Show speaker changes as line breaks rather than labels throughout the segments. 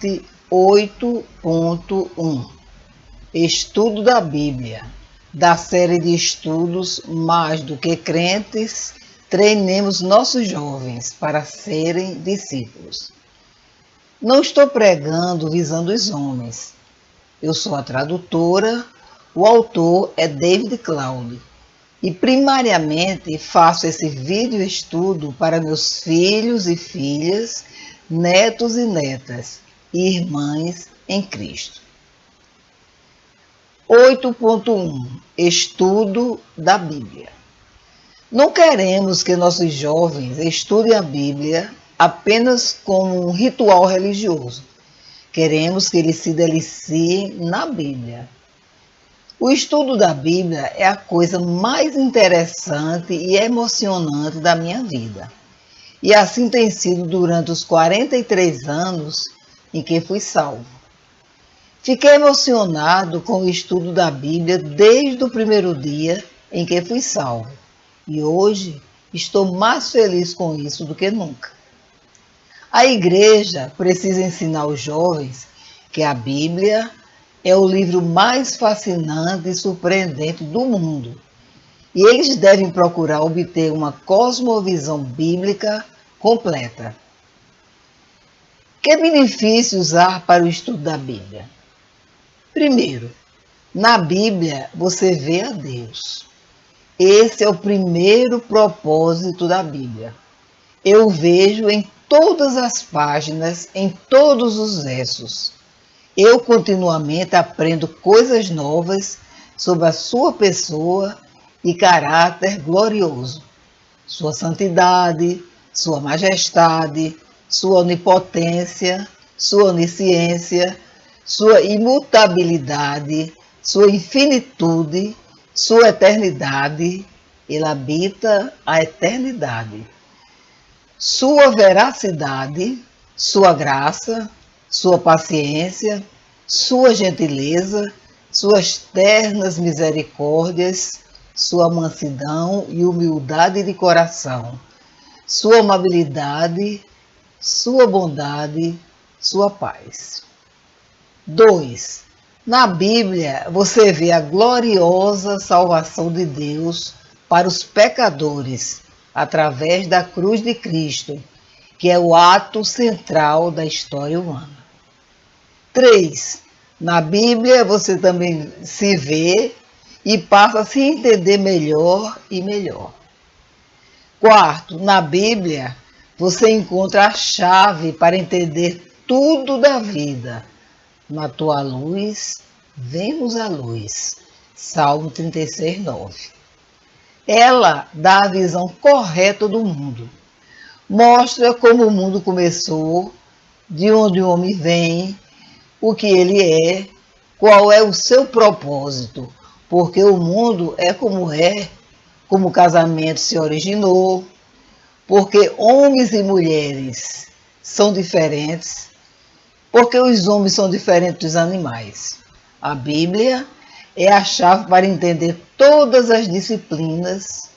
Parte 8.1 Estudo da Bíblia, da série de estudos Mais do que Crentes, treinemos nossos jovens para serem discípulos. Não estou pregando visando os homens. Eu sou a tradutora, o autor é David Cloud. E primariamente faço esse vídeo estudo para meus filhos e filhas, netos e netas, e irmãs em Cristo. 8.1 Estudo da Bíblia. Não queremos que nossos jovens estudem a Bíblia apenas como um ritual religioso. Queremos que eles se deliciem na Bíblia. O estudo da Bíblia é a coisa mais interessante e emocionante da minha vida. E assim tem sido durante os 43 anos em que fui salvo. Fiquei emocionado com o estudo da Bíblia desde o primeiro dia em que fui salvo. E hoje estou mais feliz com isso do que nunca. A igreja precisa ensinar os jovens que a Bíblia é o livro mais fascinante e surpreendente do mundo. E eles devem procurar obter uma cosmovisão bíblica completa. Que benefícios há para o estudo da Bíblia? Primeiro, na Bíblia você vê a Deus. Esse é o primeiro propósito da Bíblia. Eu vejo em todas as páginas, em todos os versos. Eu continuamente aprendo coisas novas sobre a sua pessoa e caráter glorioso, sua santidade, sua majestade, sua onipotência, sua onisciência, sua imutabilidade, sua infinitude, sua eternidade. Ele habita a eternidade. Sua veracidade, sua graça, sua paciência, sua gentileza, suas ternas misericórdias, sua mansidão e humildade de coração, sua amabilidade, sua bondade, sua paz. 2. Na Bíblia você vê a gloriosa salvação de Deus para os pecadores através da cruz de Cristo, que é o ato central da história humana. 3. Na Bíblia você também se vê e passa a se entender melhor e melhor. 4. Na Bíblia você encontra a chave para entender tudo da vida. Na tua luz, vemos a luz. Salmo 36, 9. Ela dá a visão correta do mundo. Mostra como o mundo começou, de onde o homem vem, o que ele é, qual é o seu propósito, porque o mundo é, como o casamento se originou, porque homens e mulheres são diferentes, porque os homens são diferentes dos animais. A Bíblia é a chave para entender todas as disciplinas,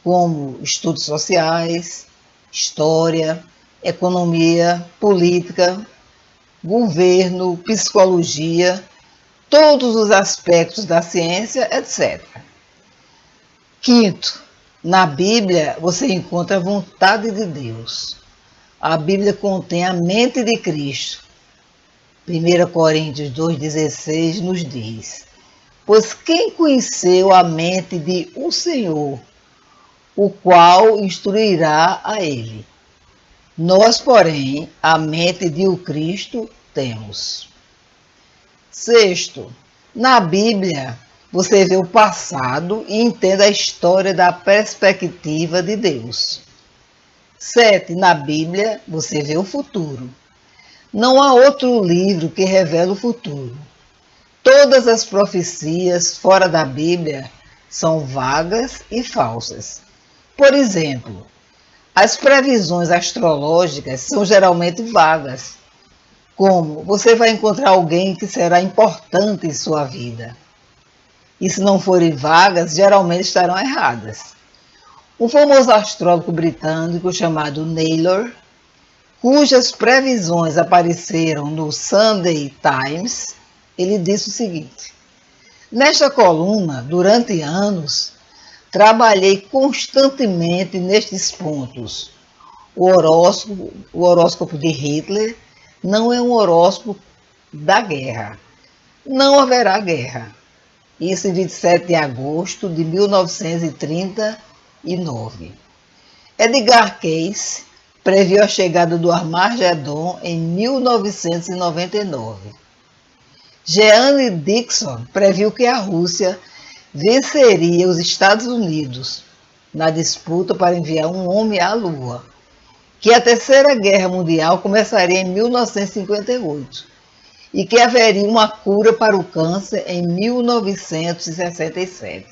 como estudos sociais, história, economia, política, governo, psicologia, todos os aspectos da ciência, etc. 5. Na Bíblia você encontra a vontade de Deus. A Bíblia contém a mente de Cristo. 1 Coríntios 2,16 nos diz: pois quem conheceu a mente de o Senhor, o qual instruirá a ele? Nós, porém, a mente de o Cristo temos. 6. Na Bíblia, você vê o passado e entende a história da perspectiva de Deus. 7. Na Bíblia, você vê o futuro. Não há outro livro que revele o futuro. Todas as profecias fora da Bíblia são vagas e falsas. Por exemplo, as previsões astrológicas são geralmente vagas, como você vai encontrar alguém que será importante em sua vida. E se não forem vagas, geralmente estarão erradas. Um famoso astrólogo britânico chamado Naylor cujas previsões apareceram no Sunday Times, ele disse o seguinte: nesta coluna, durante anos, trabalhei constantemente nestes pontos. O horóscopo de Hitler não é um horóscopo da guerra. Não haverá guerra. Isso em 27 de agosto de 1939. Edgar Cayce previu a chegada do Armagedon em 1999. Jeane Dixon previu que a Rússia venceria os Estados Unidos na disputa para enviar um homem à Lua, que a Terceira Guerra Mundial começaria em 1958 e que haveria uma cura para o câncer em 1967.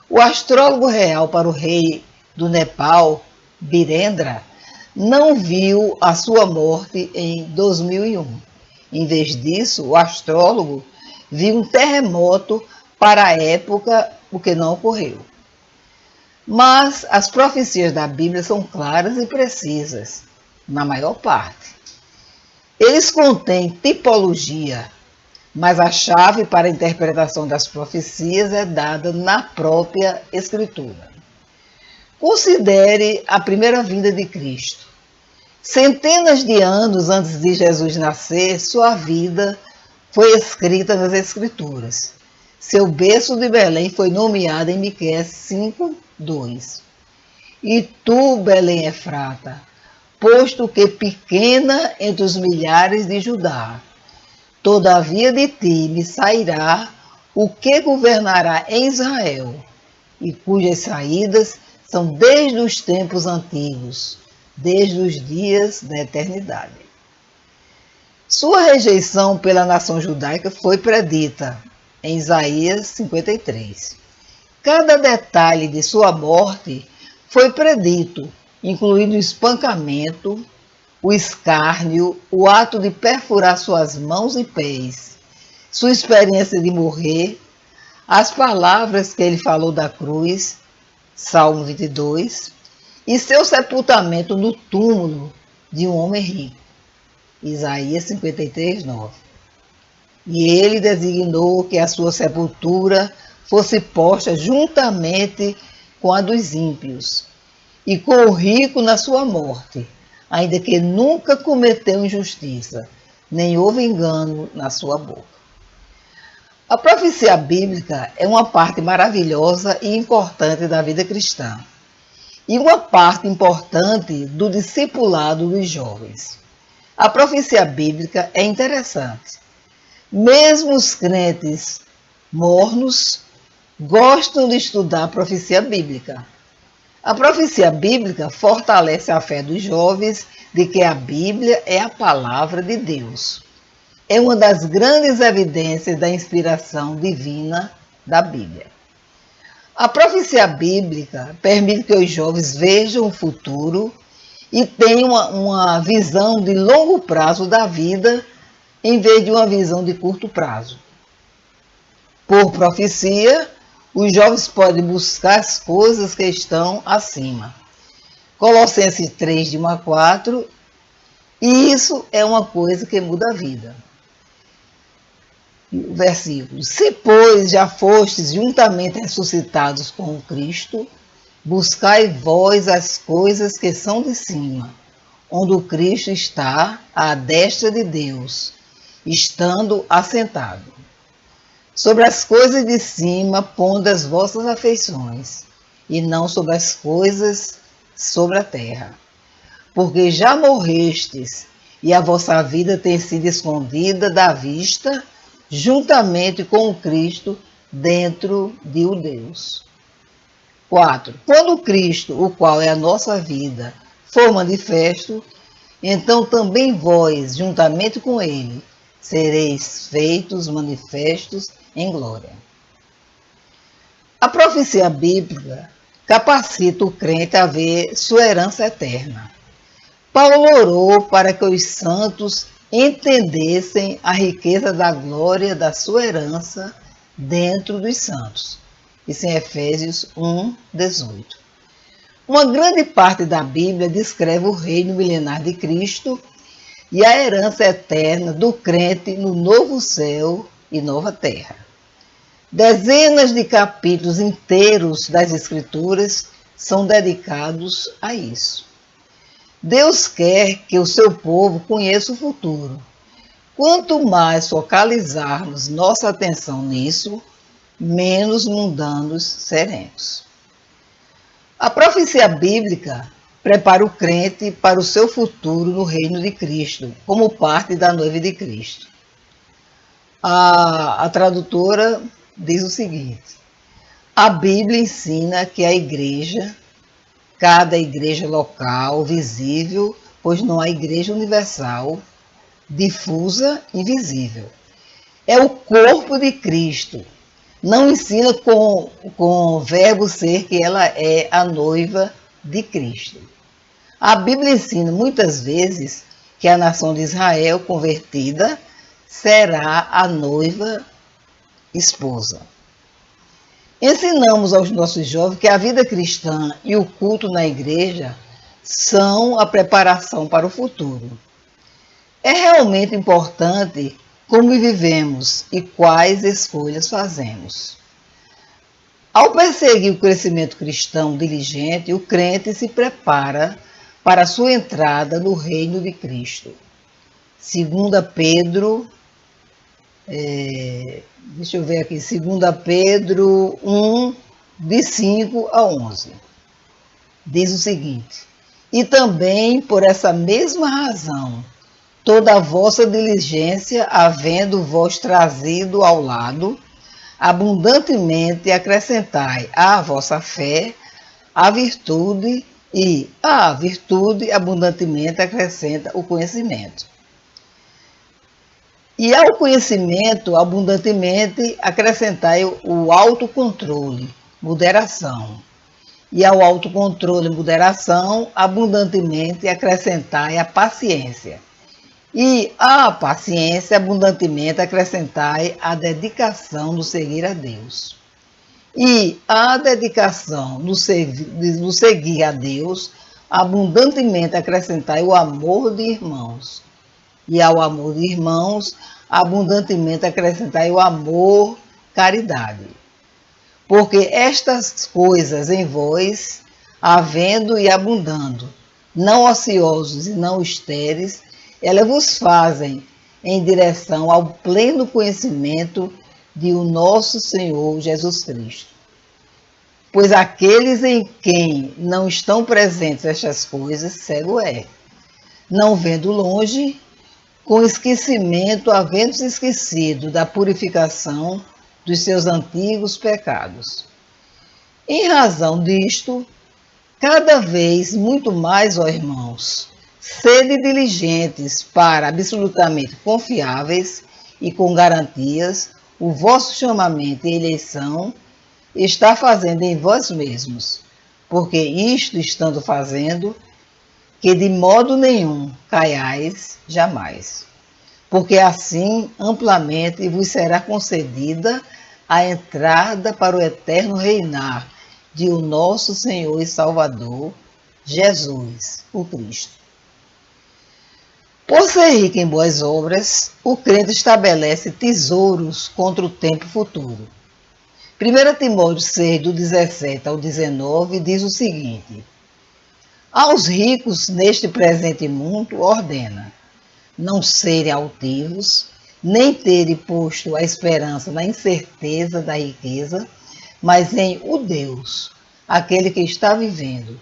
O astrólogo real para o rei do Nepal, Birendra, não viu a sua morte em 2001. Em vez disso, o astrólogo viu um terremoto para a época, o que não ocorreu. Mas as profecias da Bíblia são claras e precisas, na maior parte. Eles contêm tipologia, mas a chave para a interpretação das profecias é dada na própria Escritura. Considere a primeira vinda de Cristo. Centenas de anos antes de Jesus nascer, sua vida foi escrita nas Escrituras. Seu berço de Belém foi nomeado em Miqueias 5:2. E tu, Belém Efrata, posto que pequena entre os milhares de Judá, todavia de ti me sairá o que governará em Israel, e cujas saídas são desde os tempos antigos, desde os dias da eternidade. Sua rejeição pela nação judaica foi predita em Isaías 53. Cada detalhe de sua morte foi predito, incluindo o espancamento, o escárnio, o ato de perfurar suas mãos e pés, sua experiência de morrer, as palavras que ele falou da cruz, Salmo 22, e seu sepultamento no túmulo de um homem rico, Isaías 53:9. E ele designou que a sua sepultura fosse posta juntamente com a dos ímpios, e com o rico na sua morte, ainda que nunca cometeu injustiça, nem houve engano na sua boca. A profecia bíblica é uma parte maravilhosa e importante da vida cristã, e uma parte importante do discipulado dos jovens. A profecia bíblica é interessante. Mesmo os crentes mornos gostam de estudar a profecia bíblica. A profecia bíblica fortalece a fé dos jovens de que a Bíblia é a palavra de Deus. É uma das grandes evidências da inspiração divina da Bíblia. A profecia bíblica permite que os jovens vejam o futuro e tenham uma visão de longo prazo da vida, em vez de uma visão de curto prazo. Por profecia, os jovens podem buscar as coisas que estão acima. Colossenses 3:1-4, e isso é uma coisa que muda a vida. Versículo: se, pois, já fostes juntamente ressuscitados com Cristo, buscai vós as coisas que são de cima, onde o Cristo está à destra de Deus, estando assentado. Sobre as coisas de cima, pondo as vossas afeições, e não sobre as coisas sobre a terra. Porque já morrestes, e a vossa vida tem sido escondida da vista, juntamente com o Cristo, dentro de o Deus. 4. Quando Cristo, o qual é a nossa vida, for manifesto, então também vós, juntamente com ele, sereis feitos manifestos em glória. A profecia bíblica capacita o crente a ver sua herança eterna. Paulo orou para que os santos entendessem a riqueza da glória da sua herança dentro dos santos. Isso em Efésios 1:18. Uma grande parte da Bíblia descreve o reino milenar de Cristo e a herança eterna do crente no novo céu e nova terra. Dezenas de capítulos inteiros das Escrituras são dedicados a isso. Deus quer que o seu povo conheça o futuro. Quanto mais focalizarmos nossa atenção nisso, menos mundanos seremos. A profecia bíblica prepara o crente para o seu futuro no reino de Cristo, como parte da noiva de Cristo. A tradutora diz o seguinte: a Bíblia ensina que a igreja, cada igreja local, visível, pois não há igreja universal, difusa, invisível, é o corpo de Cristo. Não ensina com o verbo ser que ela é a noiva de Cristo. A Bíblia ensina muitas vezes que a nação de Israel convertida será a noiva esposa. Ensinamos aos nossos jovens que a vida cristã e o culto na igreja são a preparação para o futuro. É realmente importante como vivemos e quais escolhas fazemos. Ao perseguir o crescimento cristão diligente, o crente se prepara para a sua entrada no reino de Cristo. 2 Pedro, deixa eu ver aqui, 2 Pedro 1, de 5 a 11. Diz o seguinte: e também por essa mesma razão, toda a vossa diligência, havendo vós trazido ao lado, abundantemente acrescentai à vossa fé a virtude, e à virtude abundantemente acrescenta o conhecimento. E ao conhecimento abundantemente acrescentai o autocontrole, moderação. E ao autocontrole e moderação abundantemente acrescentai a paciência. E à paciência abundantemente acrescentai a dedicação no seguir a Deus. E à dedicação no seguir a Deus, abundantemente acrescentai o amor de irmãos. E ao amor de irmãos, abundantemente acrescentai o amor, caridade. Porque estas coisas em vós, havendo e abundando, não ociosos e não estéreis, elas vos fazem em direção ao pleno conhecimento de o nosso Senhor Jesus Cristo. Pois aqueles em quem não estão presentes estas coisas, cego é, não vendo longe, com esquecimento, havendo-se esquecido da purificação dos seus antigos pecados. Em razão disto, cada vez muito mais, ó irmãos, sede diligentes para absolutamente confiáveis e com garantias, o vosso chamamento e eleição está fazendo em vós mesmos, porque isto estando fazendo, que de modo nenhum caiais jamais, porque assim amplamente vos será concedida a entrada para o eterno reinar de o nosso Senhor e Salvador, Jesus, o Cristo. Por ser rico em boas obras, o crente estabelece tesouros contra o tempo futuro. 1 Timóteo 6, do 17 ao 19, diz o seguinte: aos ricos neste presente mundo ordena não serem altivos, nem terem posto a esperança na incerteza da riqueza, mas em o Deus, aquele que está vivendo,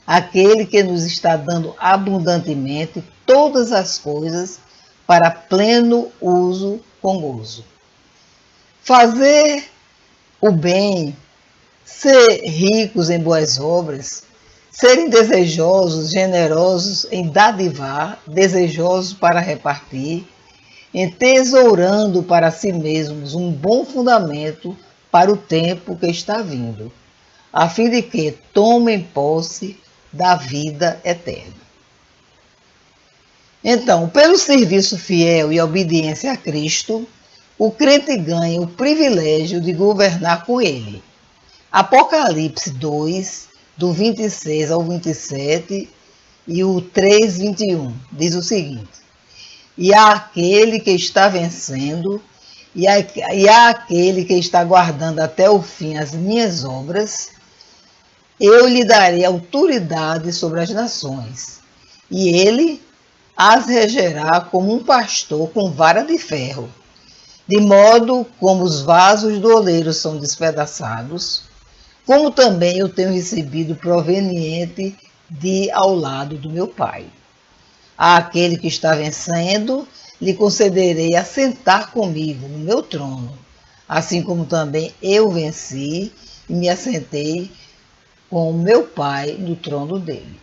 aquele que nos está dando abundantemente todas as coisas para pleno uso com gozo. Fazer o bem, ser ricos em boas obras, serem desejosos, generosos em dadivar, desejosos para repartir, entesourando para si mesmos um bom fundamento para o tempo que está vindo, a fim de que tomem posse da vida eterna. Então, pelo serviço fiel e obediência a Cristo, o crente ganha o privilégio de governar com ele. Apocalipse 2, do 26 ao 27, e o 3, 21. Diz o seguinte: e há aquele que está vencendo, e há aquele que está guardando até o fim as minhas obras, eu lhe darei autoridade sobre as nações, e ele as regerá como um pastor com vara de ferro, de modo como os vasos do oleiro são despedaçados, como também eu tenho recebido proveniente de ao lado do meu Pai. Àquele que está vencendo, lhe concederei assentar comigo no meu trono, assim como também eu venci e me assentei com o meu Pai no trono dele.